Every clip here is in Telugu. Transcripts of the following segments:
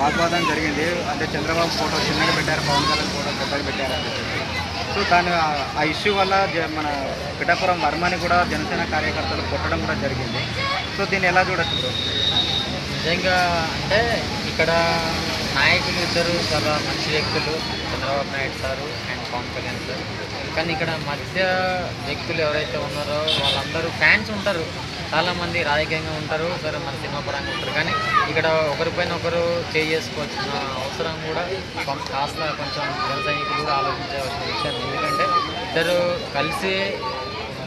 వాగ్వాదం జరిగింది. అంటే చంద్రబాబు ఫోటో చిన్నగా పెట్టారు, పవన్ కళ్యాణ్ ఫోటో పెద్దగా పెట్టారు అని చెప్పేసి. సో దాని ఆ ఇష్యూ వల్ల మన పిఠాపురం వర్మని కూడా జనసేన కార్యకర్తలు కొట్టడం కూడా జరిగింది. సో దీన్ని ఎలా చూడొచ్చు బ్రో? నిజంగా అంటే ఇక్కడ నాయకులు ఇద్దరు చాలా మంచి వ్యక్తులు, Chandrababu Naidu sir and Pawan Kalyan sir. కానీ ఇక్కడ మధ్య వ్యక్తులు ఎవరైతే ఉన్నారో వాళ్ళందరూ ఫ్యాన్స్ ఉంటారు, చాలామంది రాజకీయంగా ఉంటారు, సరే మన సినిమా పరంగా ఉంటారు. కానీ ఇక్కడ ఒకరిపైన ఒకరు చేసుకోవాల్సిన అవసరం కూడా కాస్త కొంచెం జన సైనికులు కూడా ఆలోచించవలసిన విషయం. ఎందుకంటే ఇద్దరు కలిసి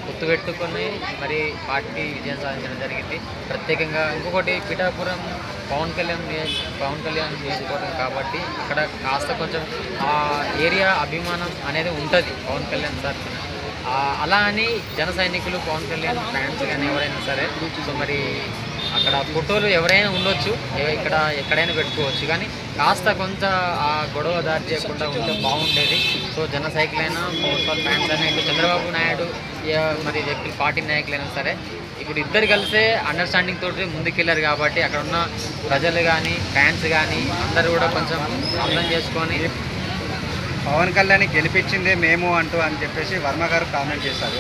గుర్తుపెట్టుకొని మరి పార్టీ విజయం సాధించడం జరిగింది. ప్రత్యేకంగా ఇంకొకటి పిఠాపురం పవన్ కళ్యాణ్ నియోజకవర్గం కాబట్టి అక్కడ కాస్త కొంచెం ఆ ఏరియా అభిమానం అనేది ఉంటుంది పవన్ కళ్యాణ్ సార్. అలా అని జన సైనికులు పవన్ కళ్యాణ్ ఫ్యాన్స్ కానీ ఎవరైనా సరే సో మరి అక్కడ ఫోటోలు ఎవరైనా ఉండొచ్చు, ఇక్కడ ఎక్కడైనా పెట్టుకోవచ్చు. కానీ కాస్త కొంత ఆ గొడవ దారి చేయకుండా ఉంటే బాగుండేది. సో జన సైకిలైనా పవన్ ఫ్యాన్స్ అయినా ఇప్పుడు చంద్రబాబు నాయుడు మరి వ్యక్తులు పార్టీ నాయకులైనా సరే ఇప్పుడు ఇద్దరు కలిసే అండర్స్టాండింగ్ తోటి ముందుకెళ్ళారు కాబట్టి అక్కడ ఉన్న ప్రజలు కానీ ఫ్యాన్స్ కానీ అందరూ కూడా కొంచెం అర్థం చేసుకొని పవన్ కళ్యాణ్ గెలిపించిందే మేము అంటూ అని చెప్పేసి వర్మ గారు కామెంట్ చేశారు.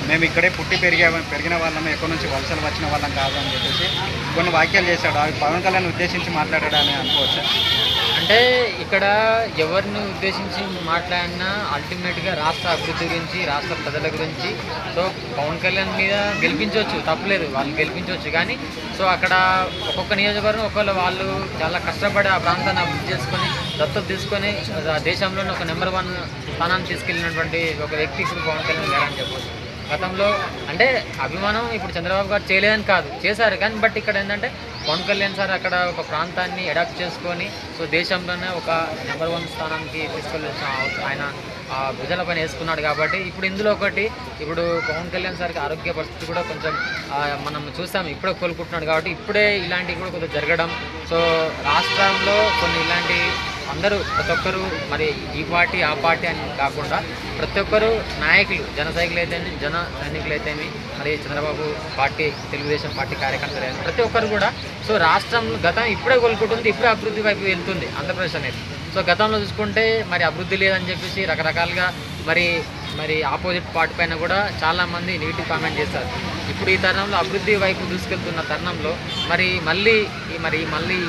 మేము ఇక్కడే పుట్టి పెరిగిన వాళ్ళము, ఎక్కడి నుంచి వలసలు వచ్చిన వాళ్ళం కాదు అని చెప్పేసి కొన్ని వాక్యాలు చేశాడు. అవి పవన్ కళ్యాణ్ ఉద్దేశించి మాట్లాడాడని అనుకోవచ్చు. అంటే ఇక్కడ ఎవరిని ఉద్దేశించి మాట్లాడినా అల్టిమేట్గా రాష్ట్ర అభివృద్ధి గురించి, రాష్ట్ర ప్రజల గురించి. సో పవన్ కళ్యాణ్ మీద గెలిపించవచ్చు, తప్పలేదు, వాళ్ళు గెలిపించవచ్చు. కానీ సో అక్కడ ఒక్కొక్క నియోజకవర్గం ఒకళ్ళు వాళ్ళు చాలా కష్టపడి ఆ ప్రాంతాన్ని అభివృద్ధి చేసుకొని దత్తత తీసుకొని దేశంలోనే ఒక నెంబర్ 1 స్థానాన్ని తీసుకెళ్ళినటువంటి ఒక వ్యక్తి ఇప్పుడు పవన్ కళ్యాణ్ గారు అని చెప్పవచ్చు. గతంలో అంటే అభిమానం ఇప్పుడు చంద్రబాబు గారు చేయలేదని కాదు, చేశారు. కానీ బట్ ఇక్కడ ఏంటంటే పవన్ కళ్యాణ్ సార్ అక్కడ ఒక ప్రాంతాన్ని అడాప్ట్ చేసుకొని సో దేశంలోనే ఒక నెంబర్ 1 స్థానానికి తీసుకెళ్ళాల్సిన ఆయన భుజాల పైన వేసుకున్నాడు. కాబట్టి ఇప్పుడు ఇందులో ఒకటి ఇప్పుడు పవన్ కళ్యాణ్ సార్కి ఆరోగ్య పరిస్థితి కూడా కొంచెం మనం చూసాం, ఇప్పుడే కోలుకుంటున్నాడు. కాబట్టి ఇప్పుడే ఇలాంటివి కూడా కొంచెం జరగడం, సో రాష్ట్రంలో కొన్ని ఇలాంటి అందరూ ప్రతి ఒక్కరు మరి ఈ పార్టీ ఆ పార్టీ అని కాకుండా ప్రతి ఒక్కరు నాయకులు, జన సైనికులు అయితేమి మరి చంద్రబాబు పార్టీ, తెలుగుదేశం పార్టీ కార్యకర్తలు అయినా ప్రతి ఒక్కరు కూడా సో రాష్ట్రం గతం ఇప్పుడే కోలుకుంటుంది, ఇప్పుడే అభివృద్ధి వైపు వెళ్తుంది ఆంధ్రప్రదేశ్ అనేది. సో గతంలో చూసుకుంటే మరి అభివృద్ధి లేదని చెప్పేసి రకరకాలుగా మరి ఆపోజిట్ పార్టీ పైన కూడా చాలామంది నెగిటివ్ కామెంట్ చేస్తారు. ఇప్పుడు ఈ తరుణంలో అభివృద్ధి వైపు దూసుకెళ్తున్న తరుణంలో మళ్ళీ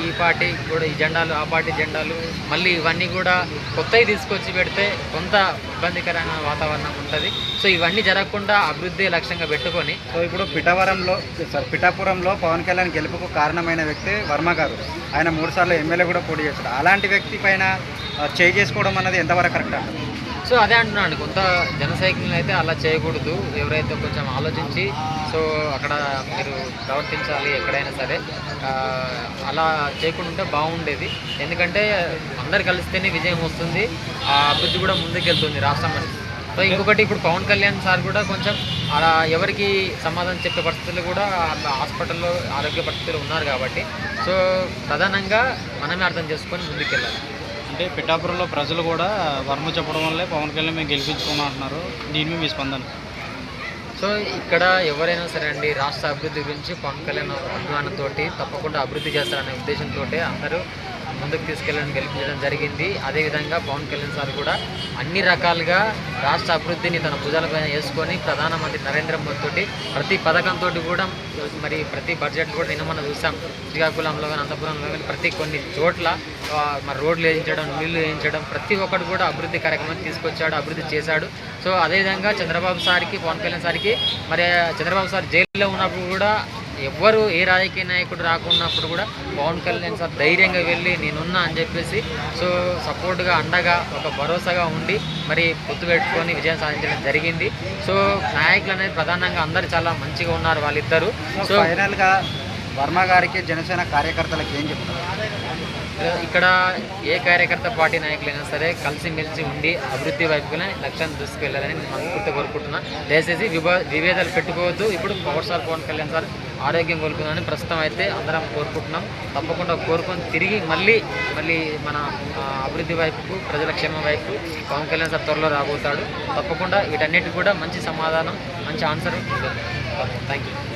ఈ పార్టీ కూడా ఈ జెండాలు, ఆ పార్టీ జెండాలు మళ్ళీ ఇవన్నీ కూడా కొత్తవి తీసుకొచ్చి పెడితే కొంత ఇబ్బందికరమైన వాతావరణం ఉంటుంది. సో ఇవన్నీ జరగకుండా అభివృద్ధి లక్ష్యంగా పెట్టుకొని సో ఇప్పుడు పిఠాపురంలో పవన్ కళ్యాణ్ గెలుపుకు కారణమైన వ్యక్తి వర్మ గారు. ఆయన 3 సార్లు ఎమ్మెల్యే కూడా పోటీ చేశాడు. అలాంటి వ్యక్తి పైన చేయి చేసుకోవడం అన్నది ఎంతవరకు కరెక్ట్ అంటారు? సో అదే అంటున్నాను, కొంత జన సైకిల్ని అయితే అలా చేయకూడదు. ఎవరైతే కొంచెం ఆలోచించి సో అక్కడ మీరు ప్రవర్తించాలి, ఎక్కడైనా సరే అలా చేయకుండా ఉంటే బాగుండేది. ఎందుకంటే అందరు కలిస్తేనే విజయం వస్తుంది, ఆ అభివృద్ధి కూడా ముందుకెళ్తుంది రాష్ట్రం అని. సో ఇంకొకటి ఇప్పుడు పవన్ కళ్యాణ్ సార్ కూడా కొంచెం అలా ఎవరికి సమాధానం చెప్పే పరిస్థితులు కూడా హాస్పిటల్లో ఆరోగ్య పరిస్థితులు ఉన్నారు. కాబట్టి సో ప్రధానంగా మనమే అర్థం చేసుకొని ముందుకెళ్ళాలి. అంటే పిఠాపురంలో ప్రజలు కూడా వర్మ చెప్పడం వల్లే పవన్ కళ్యాణ్ మేము గెలిపించుకున్నాం అంటున్నారు. దీని మీద మీ స్పందన? సో ఇక్కడ ఎవరైనా సరే అండి, రాష్ట్ర అభివృద్ధి గురించి పవన్ కళ్యాణ్ అభిమానంతో తప్పకుండా అభివృద్ధి చేస్తారనే ఉద్దేశంతో అందరూ ముందుకు గెలిపించడం జరిగింది. అదేవిధంగా పవన్ కళ్యాణ్ సార్ కూడా అన్ని రకాలుగా రాష్ట్ర అభివృద్ధిని తన భుజాలపైన వేసుకొని ప్రధానమంత్రి నరేంద్ర మోదీ తోటి ప్రతి పథకంతో కూడా మరి ప్రతి బడ్జెట్ కూడా నిన్న మనం చూసాం. శ్రీకాకుళంలో కానీ అనంతపురంలో కానీ ప్రతి కొన్ని చోట్ల మరి రోడ్లు వేయించడం, నీళ్లు వేయించడం, ప్రతి ఒక్కటి కూడా అభివృద్ధి కార్యక్రమాన్ని తీసుకొచ్చాడు, అభివృద్ధి చేశాడు. సో అదేవిధంగా చంద్రబాబు సార్కి, పవన్ కళ్యాణ్ సార్కి మరి చంద్రబాబు సార్ జైల్లో ఉన్నప్పుడు కూడా ఎవ్వరు ఏ రాజకీయ నాయకుడు రాకున్నప్పుడు కూడా పవన్ కళ్యాణ్ సార్ ధైర్యంగా వెళ్ళి నేనున్నా అని చెప్పేసి సో సపోర్ట్గా, అండగా, ఒక భరోసాగా ఉండి మరి పొత్తు పెట్టుకొని విజయం సాధించడం జరిగింది. సో నాయకులు అనేది ప్రధానంగా అందరు చాలా మంచిగా ఉన్నారు వాళ్ళిద్దరు. సో ఫైనల్గా వర్మ గారికి, జనసేన కార్యకర్తలకు ఏం చెప్తారు? ఇక్కడ ఏ కార్యకర్త పార్టీ నాయకులైనా సరే కలిసిమెలిసి ఉండి అభివృద్ధి వైపునే లక్ష్యాన్ని దూసుకెళ్లాలని నేను మనస్ఫూర్తిగా కోరుకుంటున్నా. దయచేసి విభేదాలు పెట్టుకోవద్దు. ఇప్పుడు power star Pawan Kalyan sir ఆరోగ్యం కోలుకుందని ప్రస్తుతం అయితే అందరం కోరుకుంటున్నాం. తప్పకుండా కోరుకొని తిరిగి మళ్ళీ మన అభివృద్ధి వైపుకు, ప్రజల క్షేమం వైపు పవన్ కళ్యాణ్ సార్ త్వరలో రాబోతాడు. తప్పకుండా వీటన్నిటికి కూడా మంచి సమాధానం, మంచి ఆన్సర్ ఉంటుంది. Thank you.